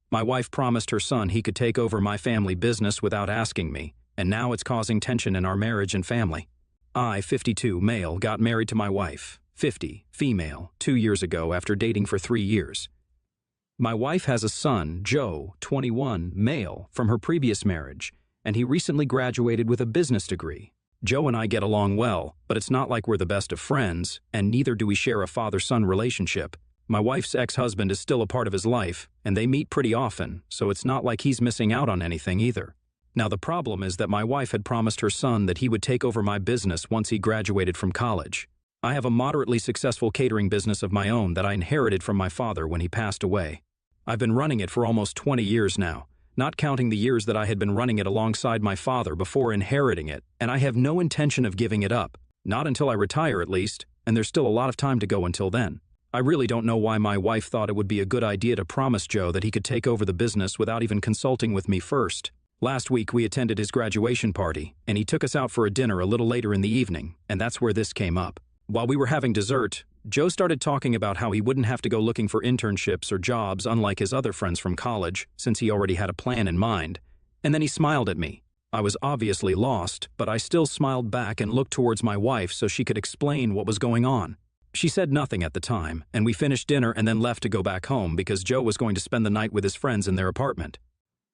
My wife promised her son he could take over my family business without asking me, and now it's causing tension in our marriage and family. I, 52, male, got married to my wife, 50, female, 2 years ago after dating for 3 years. My wife has a son, Joe, 21, male, from her previous marriage, and he recently graduated with a business degree. Joe and I get along well, but it's not like we're the best of friends, and neither do we share a father-son relationship. My wife's ex-husband is still a part of his life, and they meet pretty often, so it's not like he's missing out on anything either. Now the problem is that my wife had promised her son that he would take over my business once he graduated from college. I have a moderately successful catering business of my own that I inherited from my father when he passed away. I've been running it for almost 20 years now, not counting the years that I had been running it alongside my father before inheriting it, and I have no intention of giving it up, not until I retire at least, and there's still a lot of time to go until then. I really don't know why my wife thought it would be a good idea to promise Joe that he could take over the business without even consulting with me first. Last week we attended his graduation party, and he took us out for a dinner a little later in the evening, and that's where this came up. While we were having dessert, Joe started talking about how he wouldn't have to go looking for internships or jobs unlike his other friends from college, since he already had a plan in mind, and then he smiled at me. I was obviously lost, but I still smiled back and looked towards my wife so she could explain what was going on. She said nothing at the time, and we finished dinner and then left to go back home because Joe was going to spend the night with his friends in their apartment.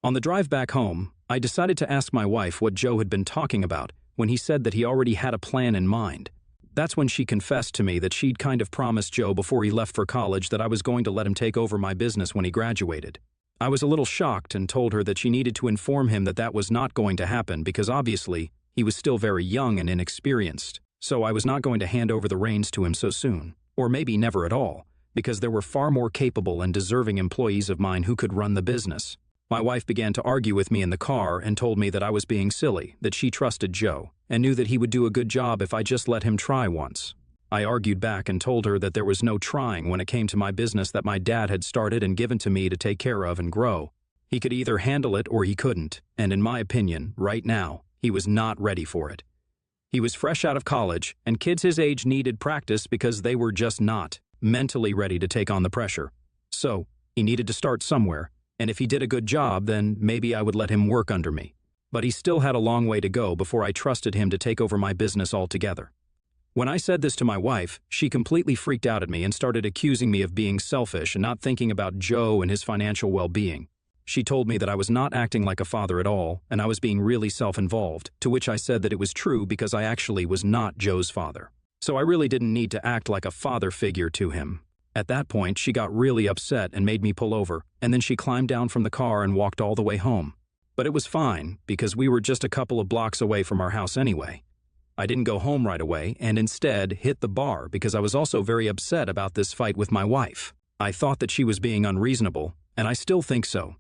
On the drive back home, I decided to ask my wife what Joe had been talking about when he said that he already had a plan in mind. That's when she confessed to me that she'd kind of promised Joe before he left for college that I was going to let him take over my business when he graduated. I was a little shocked and told her that she needed to inform him that that was not going to happen because obviously he was still very young and inexperienced. So I was not going to hand over the reins to him so soon, or maybe never at all, because there were far more capable and deserving employees of mine who could run the business. My wife began to argue with me in the car and told me that I was being silly, that she trusted Joe, and knew that he would do a good job if I just let him try once. I argued back and told her that there was no trying when it came to my business that my dad had started and given to me to take care of and grow. He could either handle it or he couldn't, and in my opinion, right now, he was not ready for it. He was fresh out of college, and kids his age needed practice because they were just not mentally ready to take on the pressure. So, he needed to start somewhere, and if he did a good job, then maybe I would let him work under me. But he still had a long way to go before I trusted him to take over my business altogether. When I said this to my wife, she completely freaked out at me and started accusing me of being selfish and not thinking about Joe and his financial well-being. She told me that I was not acting like a father at all, and I was being really self-involved, to which I said that it was true because I actually was not Joe's father. So I really didn't need to act like a father figure to him. At that point, she got really upset and made me pull over, and then she climbed down from the car and walked all the way home. But it was fine, because we were just a couple of blocks away from our house anyway. I didn't go home right away, and instead hit the bar because I was also very upset about this fight with my wife. I thought that she was being unreasonable, and I still think so.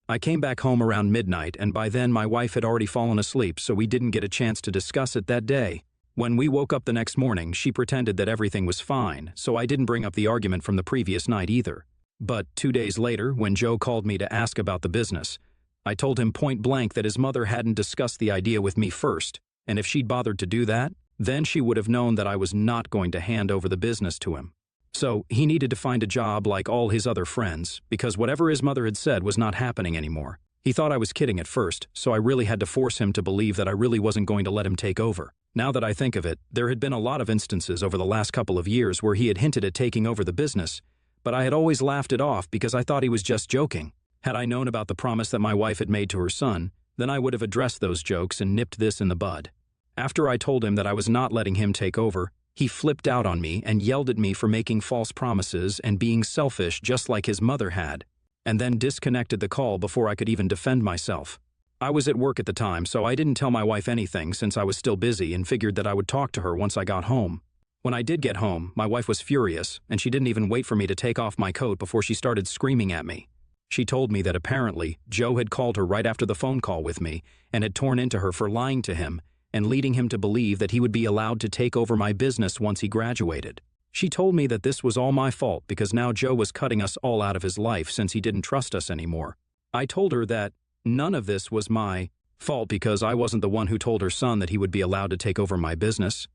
I came back home around midnight, and by then my wife had already fallen asleep, so we didn't get a chance to discuss it that day. When we woke up the next morning, she pretended that everything was fine, so I didn't bring up the argument from the previous night either. But 2 days later, when Joe called me to ask about the business, I told him point blank that his mother hadn't discussed the idea with me first, and if she'd bothered to do that, then she would have known that I was not going to hand over the business to him. So he needed to find a job like all his other friends, because whatever his mother had said was not happening anymore. He thought I was kidding at first, so I really had to force him to believe that I really wasn't going to let him take over. Now that I think of it, there had been a lot of instances over the last couple of years where he had hinted at taking over the business, but I had always laughed it off because I thought he was just joking. Had I known about the promise that my wife had made to her son, then I would have addressed those jokes and nipped this in the bud. After I told him that I was not letting him take over, he flipped out on me and yelled at me for making false promises and being selfish just like his mother had, and then disconnected the call before I could even defend myself. I was at work at the time, so I didn't tell my wife anything since I was still busy and figured that I would talk to her once I got home. When I did get home, my wife was furious, and she didn't even wait for me to take off my coat before she started screaming at me. She told me that apparently Joe had called her right after the phone call with me and had torn into her for lying to him and leading him to believe that he would be allowed to take over my business once he graduated. She told me that this was all my fault because now Joe was cutting us all out of his life since he didn't trust us anymore. I told her that none of this was my fault because I wasn't the one who told her son that he would be allowed to take over my business.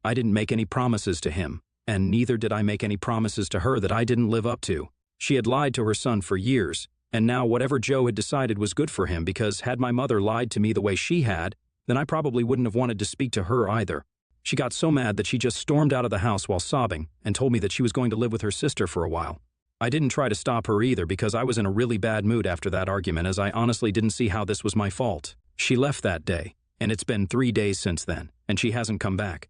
I didn't make any promises to him, and neither did I make any promises to her that I didn't live up to. She had lied to her son for years, And now whatever Joe had decided was good for him, because had my mother lied to me the way she had, then I probably wouldn't have wanted to speak to her either. She got so mad that she just stormed out of the house while sobbing and told me that she was going to live with her sister for a while. I didn't try to stop her either because I was in a really bad mood after that argument, as I honestly didn't see how this was my fault. She left that day, and it's been 3 days since then, and she hasn't come back.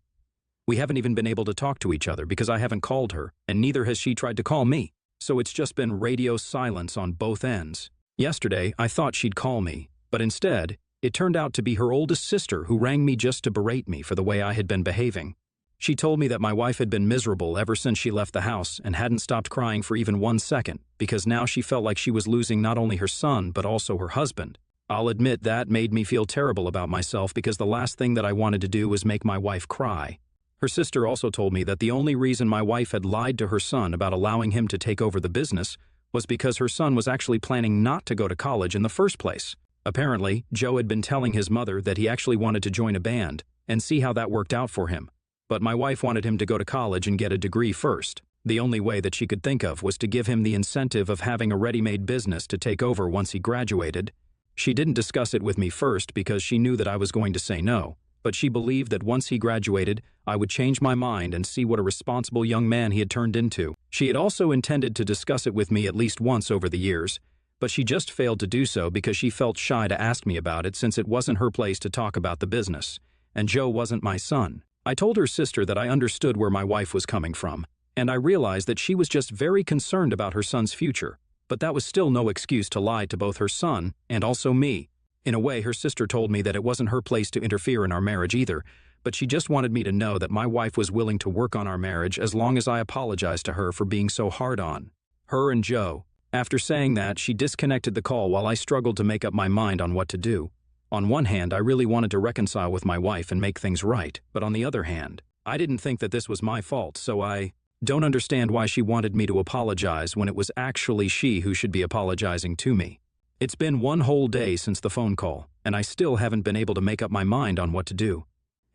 We haven't even been able to talk to each other because I haven't called her, and neither has she tried to call me. So it's just been radio silence on both ends. Yesterday, I thought she'd call me, but instead, it turned out to be her oldest sister who rang me just to berate me for the way I had been behaving. She told me that my wife had been miserable ever since she left the house and hadn't stopped crying for even 1 second because now she felt like she was losing not only her son but also her husband. I'll admit that made me feel terrible about myself because the last thing that I wanted to do was make my wife cry. Her sister also told me that the only reason my wife had lied to her son about allowing him to take over the business was because her son was actually planning not to go to college in the first place. Apparently, Joe had been telling his mother that he actually wanted to join a band and see how that worked out for him. But my wife wanted him to go to college and get a degree first. The only way that she could think of was to give him the incentive of having a ready-made business to take over once he graduated. She didn't discuss it with me first because she knew that I was going to say no, but she believed that once he graduated, I would change my mind and see what a responsible young man he had turned into. She had also intended to discuss it with me at least once over the years, but she just failed to do so because she felt shy to ask me about it since it wasn't her place to talk about the business, and Joe wasn't my son. I told her sister that I understood where my wife was coming from, and I realized that she was just very concerned about her son's future, but that was still no excuse to lie to both her son and also me. In a way, her sister told me that it wasn't her place to interfere in our marriage either, but she just wanted me to know that my wife was willing to work on our marriage as long as I apologized to her for being so hard on her and Joe. After saying that, she disconnected the call while I struggled to make up my mind on what to do. On one hand, I really wanted to reconcile with my wife and make things right, but on the other hand, I didn't think that this was my fault, so I don't understand why she wanted me to apologize when it was actually she who should be apologizing to me. It's been 1 whole day since the phone call, and I still haven't been able to make up my mind on what to do.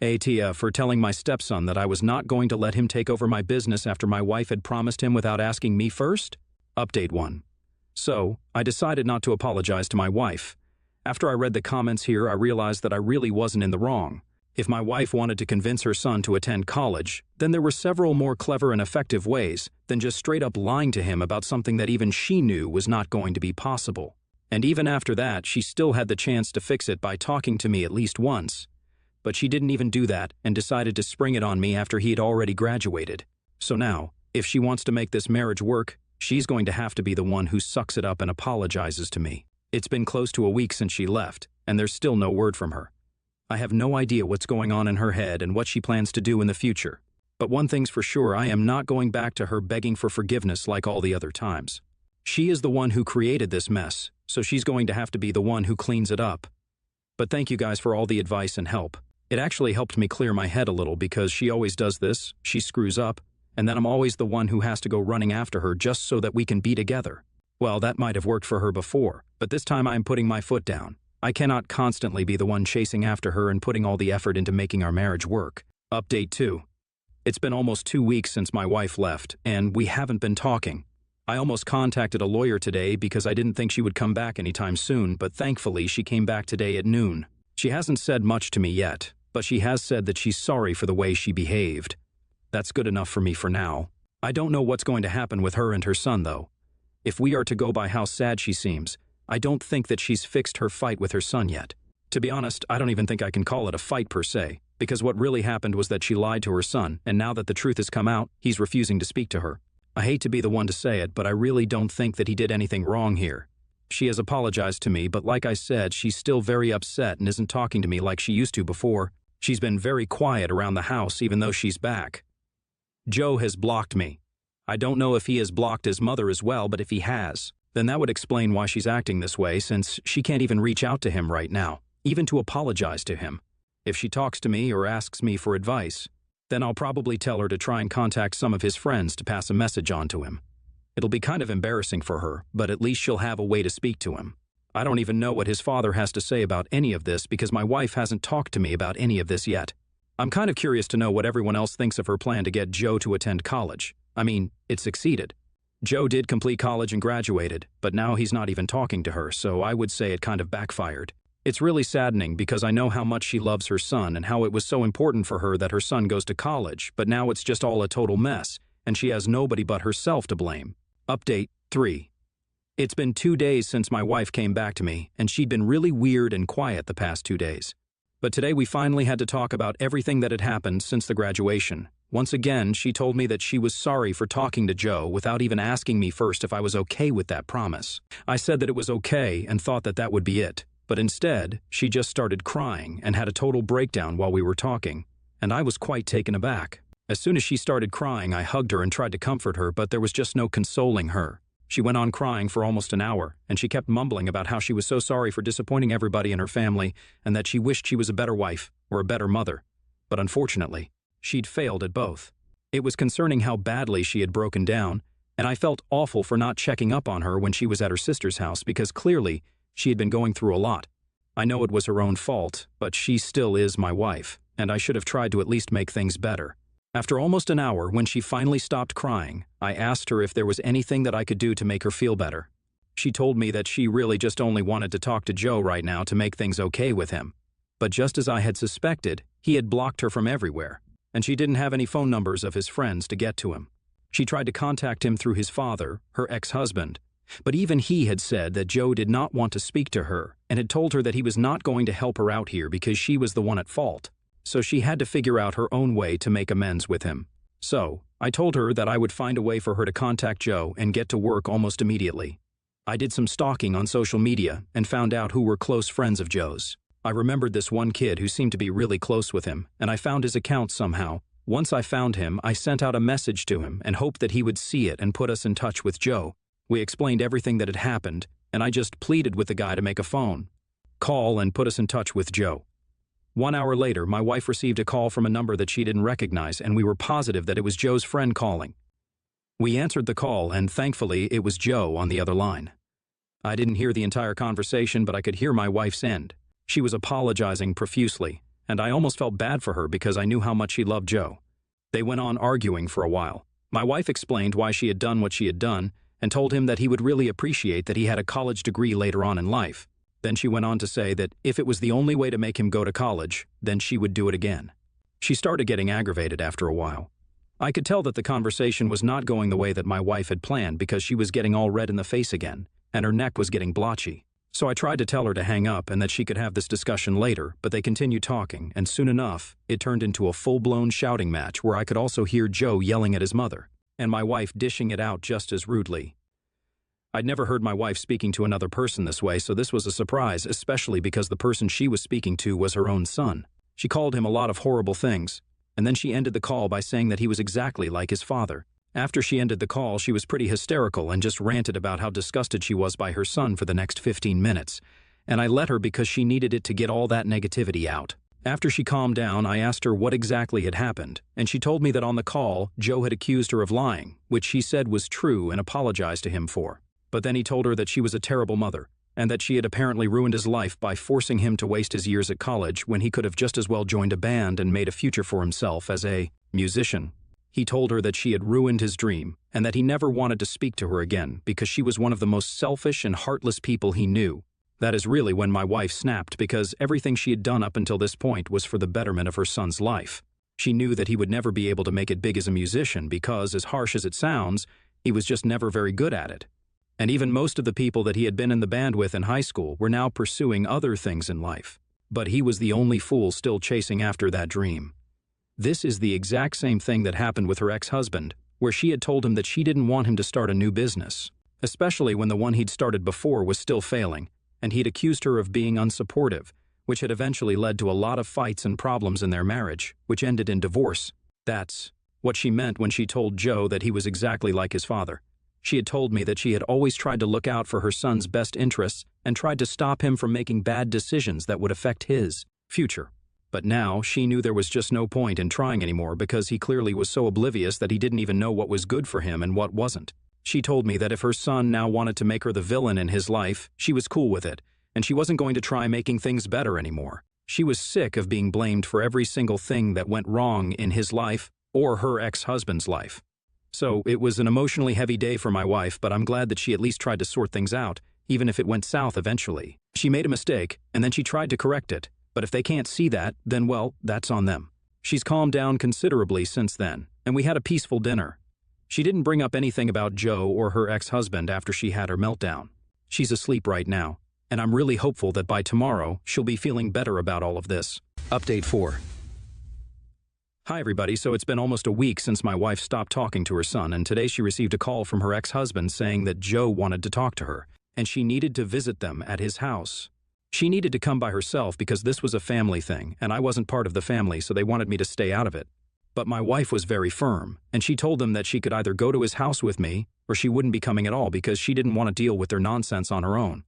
Tia for telling my stepson that I was not going to let him take over my business after my wife had promised him without asking me first? Update 1. So, I decided not to apologize to my wife. After I read the comments here, I realized that I really wasn't in the wrong. If my wife wanted to convince her son to attend college, then there were several more clever and effective ways than just straight up lying to him about something that even she knew was not going to be possible. And even after that, she still had the chance to fix it by talking to me at least once. But she didn't even do that and decided to spring it on me after he had already graduated. So now, if she wants to make this marriage work, she's going to have to be the one who sucks it up and apologizes to me. It's been close to a week since she left, and there's still no word from her. I have no idea what's going on in her head and what she plans to do in the future. But one thing's for sure, I am not going back to her begging for forgiveness like all the other times. She is the one who created this mess, so she's going to have to be the one who cleans it up. But thank you guys for all the advice and help. It actually helped me clear my head a little because she always does this, she screws up, and then I'm always the one who has to go running after her just so that we can be together. Well, that might have worked for her before, but this time I'm putting my foot down. I cannot constantly be the one chasing after her and putting all the effort into making our marriage work. Update 2. It's been almost 2 weeks since my wife left, and we haven't been talking. I almost contacted a lawyer today because I didn't think she would come back anytime soon, but thankfully she came back today at noon. She hasn't said much to me yet, but she has said that she's sorry for the way she behaved. That's good enough for me for now. I don't know what's going to happen with her and her son, though. If we are to go by how sad she seems, I don't think that she's fixed her fight with her son yet. To be honest, I don't even think I can call it a fight per se, because what really happened was that she lied to her son, and now that the truth has come out, he's refusing to speak to her. I hate to be the one to say it, but I really don't think that he did anything wrong here. She has apologized to me, but like I said, she's still very upset and isn't talking to me like she used to before. She's been very quiet around the house even though she's back. Joe has blocked me. I don't know if he has blocked his mother as well, but if he has, then that would explain why she's acting this way since she can't even reach out to him right now, even to apologize to him. If she talks to me or asks me for advice, then I'll probably tell her to try and contact some of his friends to pass a message on to him. It'll be kind of embarrassing for her, but at least she'll have a way to speak to him. I don't even know what his father has to say about any of this because my wife hasn't talked to me about any of this yet. I'm kind of curious to know what everyone else thinks of her plan to get Joe to attend college. I mean, it succeeded. Joe did complete college and graduated, but now he's not even talking to her, so I would say it kind of backfired. It's really saddening because I know how much she loves her son and how it was so important for her that her son goes to college, but now it's just all a total mess, and she has nobody but herself to blame. Update 3. It's been 2 days since my wife came back to me, and she'd been really weird and quiet the past 2 days. But today we finally had to talk about everything that had happened since the graduation. Once again, she told me that she was sorry for talking to Joe without even asking me first if I was okay with that promise. I said that it was okay and thought that that would be it. But instead, she just started crying and had a total breakdown while we were talking, and I was quite taken aback. As soon as she started crying, I hugged her and tried to comfort her, but there was just no consoling her. She went on crying for almost an hour, and she kept mumbling about how she was so sorry for disappointing everybody in her family and that she wished she was a better wife or a better mother. But unfortunately, she'd failed at both. It was concerning how badly she had broken down, and I felt awful for not checking up on her when she was at her sister's house because clearly she had been going through a lot. I know it was her own fault, but she still is my wife, and I should have tried to at least make things better. After almost an hour, when she finally stopped crying, I asked her if there was anything that I could do to make her feel better. She told me that she really just only wanted to talk to Joe right now to make things okay with him. But just as I had suspected, he had blocked her from everywhere, and she didn't have any phone numbers of his friends to get to him. She tried to contact him through his father, her ex-husband, but even he had said that Joe did not want to speak to her and had told her that he was not going to help her out here because she was the one at fault. So she had to figure out her own way to make amends with him. So I told her that I would find a way for her to contact Joe and get to work almost immediately. I did some stalking on social media and found out who were close friends of Joe's. I remembered this one kid who seemed to be really close with him, and I found his account somehow. Once I found him, I sent out a message to him and hoped that he would see it and put us in touch with Joe. We explained everything that had happened, and I just pleaded with the guy to make a phone call and put us in touch with Joe. 1 hour later, my wife received a call from a number that she didn't recognize, and we were positive that it was Joe's friend calling. We answered the call, and thankfully, it was Joe on the other line. I didn't hear the entire conversation, but I could hear my wife's end. She was apologizing profusely, and I almost felt bad for her because I knew how much she loved Joe. They went on arguing for a while. My wife explained why she had done what she had done, and told him that he would really appreciate that he had a college degree later on in life. Then she went on to say that if it was the only way to make him go to college, then she would do it again. She started getting aggravated after a while. I could tell that the conversation was not going the way that my wife had planned because she was getting all red in the face again, and her neck was getting blotchy. So I tried to tell her to hang up and that she could have this discussion later, but they continued talking, and soon enough, it turned into a full-blown shouting match where I could also hear Joe yelling at his mother, and my wife dishing it out just as rudely. I'd never heard my wife speaking to another person this way, so this was a surprise, especially because the person she was speaking to was her own son. She called him a lot of horrible things, and then she ended the call by saying that he was exactly like his father. After she ended the call, she was pretty hysterical and just ranted about how disgusted she was by her son for the next 15 minutes, and I let her because she needed it to get all that negativity out. After she calmed down, I asked her what exactly had happened, and she told me that on the call, Joe had accused her of lying, which she said was true and apologized to him for. But then he told her that she was a terrible mother, and that she had apparently ruined his life by forcing him to waste his years at college when he could have just as well joined a band and made a future for himself as a musician. He told her that she had ruined his dream, and that he never wanted to speak to her again because she was one of the most selfish and heartless people he knew. That is really when my wife snapped because everything she had done up until this point was for the betterment of her son's life. She knew that he would never be able to make it big as a musician because, as harsh as it sounds, he was just never very good at it. And even most of the people that he had been in the band with in high school were now pursuing other things in life. But he was the only fool still chasing after that dream. This is the exact same thing that happened with her ex-husband, where she had told him that she didn't want him to start a new business, especially when the one he'd started before was still failing, and he'd accused her of being unsupportive, which had eventually led to a lot of fights and problems in their marriage, which ended in divorce. That's what she meant when she told Joe that he was exactly like his father. She had told me that she had always tried to look out for her son's best interests and tried to stop him from making bad decisions that would affect his future. But now she knew there was just no point in trying anymore because he clearly was so oblivious that he didn't even know what was good for him and what wasn't. She told me that if her son now wanted to make her the villain in his life, she was cool with it, and she wasn't going to try making things better anymore. She was sick of being blamed for every single thing that went wrong in his life or her ex-husband's life. So it was an emotionally heavy day for my wife, but I'm glad that she at least tried to sort things out, even if it went south eventually. She made a mistake, and then she tried to correct it, but if they can't see that, then well, that's on them. She's calmed down considerably since then, and we had a peaceful dinner. She didn't bring up anything about Joe or her ex-husband after she had her meltdown. She's asleep right now, and I'm really hopeful that by tomorrow, she'll be feeling better about all of this. Update 4. Hi everybody, so it's been almost a week since my wife stopped talking to her son, and today she received a call from her ex-husband saying that Joe wanted to talk to her, and she needed to visit them at his house. She needed to come by herself because this was a family thing, and I wasn't part of the family, so they wanted me to stay out of it. But my wife was very firm, and she told them that she could either go to his house with me, or she wouldn't be coming at all because she didn't want to deal with their nonsense on her own.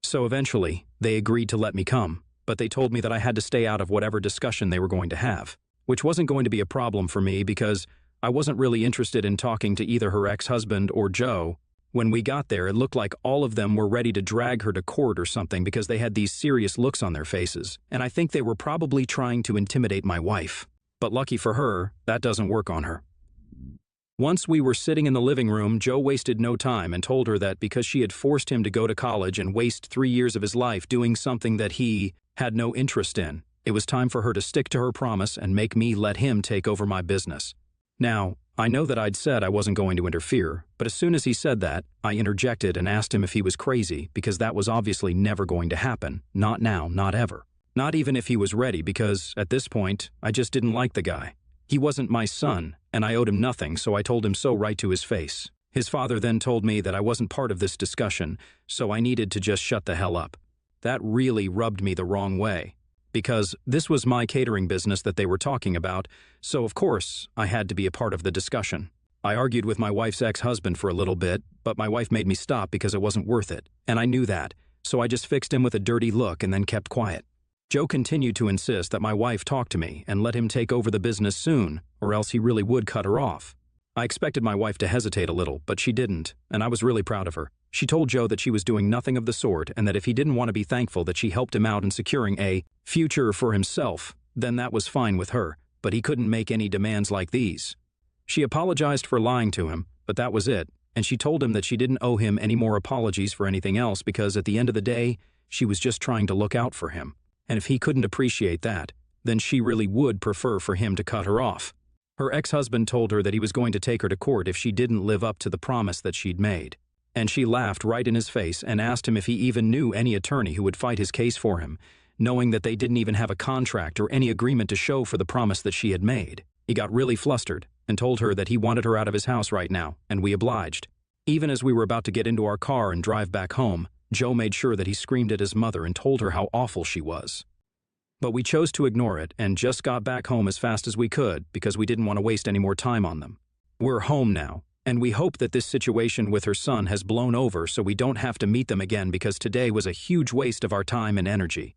So eventually, they agreed to let me come, but they told me that I had to stay out of whatever discussion they were going to have, which wasn't going to be a problem for me because I wasn't really interested in talking to either her ex-husband or Joe. When we got there, it looked like all of them were ready to drag her to court or something because they had these serious looks on their faces, and I think they were probably trying to intimidate my wife. But lucky for her, that doesn't work on her. Once we were sitting in the living room, Joe wasted no time and told her that because she had forced him to go to college and waste 3 years of his life doing something that he had no interest in, it was time for her to stick to her promise and make me let him take over my business. Now, I know that I'd said I wasn't going to interfere, but as soon as he said that, I interjected and asked him if he was crazy because that was obviously never going to happen. Not now, not ever. Not even if he was ready because, at this point, I just didn't like the guy. He wasn't my son, and I owed him nothing, so I told him so right to his face. His father then told me that I wasn't part of this discussion, so I needed to just shut the hell up. That really rubbed me the wrong way, because this was my catering business that they were talking about, so of course I had to be a part of the discussion. I argued with my wife's ex-husband for a little bit, but my wife made me stop because it wasn't worth it, and I knew that, so I just fixed him with a dirty look and then kept quiet. Joe continued to insist that my wife talk to me and let him take over the business soon, or else he really would cut her off. I expected my wife to hesitate a little, but she didn't, and I was really proud of her. She told Joe that she was doing nothing of the sort and that if he didn't want to be thankful that she helped him out in securing a future for himself, then that was fine with her, but he couldn't make any demands like these. She apologized for lying to him, but that was it, and she told him that she didn't owe him any more apologies for anything else because at the end of the day, she was just trying to look out for him. And if he couldn't appreciate that, then she really would prefer for him to cut her off. Her ex-husband told her that he was going to take her to court if she didn't live up to the promise that she'd made. And she laughed right in his face and asked him if he even knew any attorney who would fight his case for him, knowing that they didn't even have a contract or any agreement to show for the promise that she had made. He got really flustered and told her that he wanted her out of his house right now, and we obliged. Even as we were about to get into our car and drive back home, Joe made sure that he screamed at his mother and told her how awful she was. But we chose to ignore it and just got back home as fast as we could because we didn't want to waste any more time on them. We're home now, and we hope that this situation with her son has blown over so we don't have to meet them again because today was a huge waste of our time and energy.